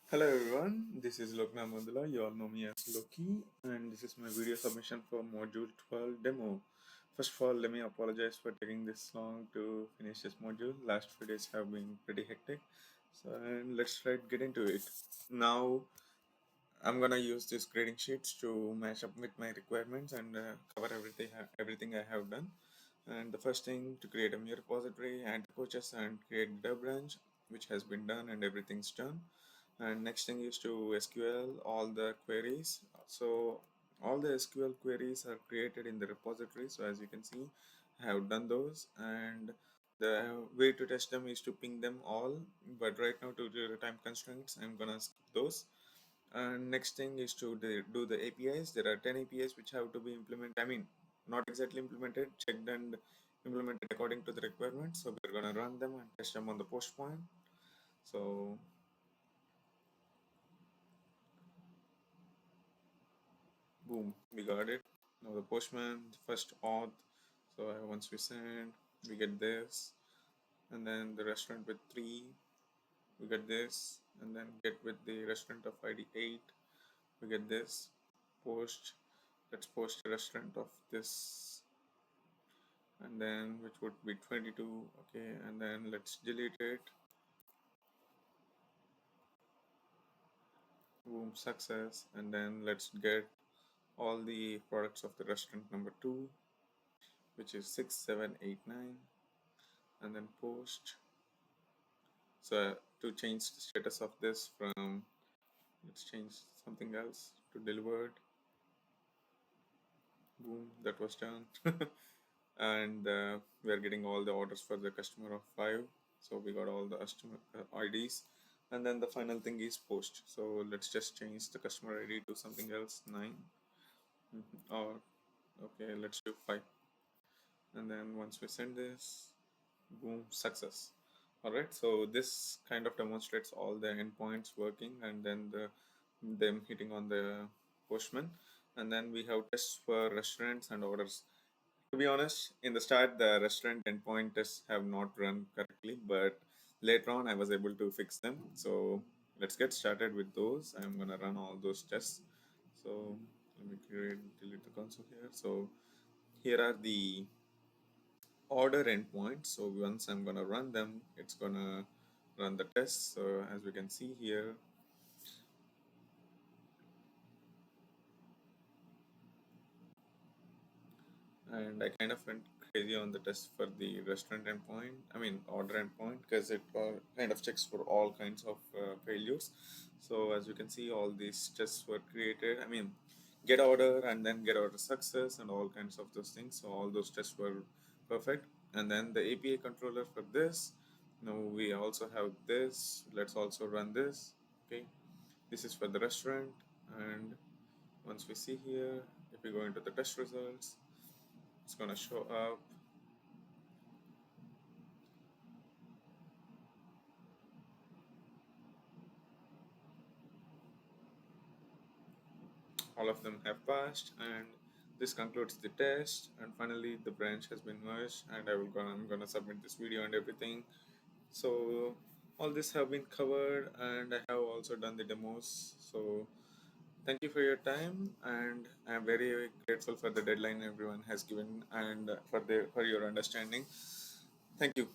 Hello everyone, this is Lokna Mandala. You all know me as Loki, and this is my video submission for Module 12 demo. First of all, let me apologize for taking this long to finish this module. Last few days have been pretty hectic, so and let's try to get into it. Now, I'm gonna use these grading sheets to match up with my requirements and cover everything I have done. And the first thing to create a new repository, add the coaches and create the branch, which has been done and everything's done. And next thing is to SQL all the queries. So all the SQL queries are created in the repository. So as you can see, I have done those, and the way to test them is to ping them all. But right now, due to the time constraints, I'm gonna skip those. And next thing is to do the APIs. There are 10 APIs which have to be implemented. I mean, not exactly implemented, checked and implemented according to the requirements. So we're gonna run them and test them on the post point. So boom, we got it. Now the postman, first auth. So once we send, we get this, and then the restaurant with 3, we get this, and then get with the restaurant of ID 8, we get this. Post, let's post a restaurant of this, and then which would be 22. Okay, and then let's delete it. Boom, success. And then let's get all the products of the restaurant number 2, which is 6789, and then post. So to change the status of this from, let's change something else to delivered. Boom, that was done. And we are getting all the orders for the customer of 5. So we got all the customer IDs. And then the final thing is post. So let's just change the customer ID to something else, 9. Or okay, let's do 5. And then once we send this, boom, success. All right, so this kind of demonstrates all the endpoints working, and then them hitting on the postman. And then we have tests for restaurants and orders. To be honest, in the start the restaurant endpoint tests have not run correctly, but later on I was able to fix them. So let's get started with those. I'm gonna run all those tests. So let me delete the console here. So here are the order endpoints. So once I'm gonna run them, it's gonna run the test. So as we can see here, and I kind of went crazy on the test for the restaurant endpoint, I mean order endpoint, because it kind of checks for all kinds of failures. So as you can see, all these tests were created. I mean, get order and then get order success and all kinds of those things. So all those tests were perfect. And then the API controller for this. Now we also have this. Let's also run this. Okay, this is for the restaurant. And once we see here, if we go into the test results, it's gonna show up all of them have passed, and this concludes the test. And finally the branch has been merged, and I'm gonna submit this video and everything. So all this have been covered, and I have also done the demos. So thank you for your time, and I'm very grateful for the deadline everyone has given, and for your understanding. Thank you.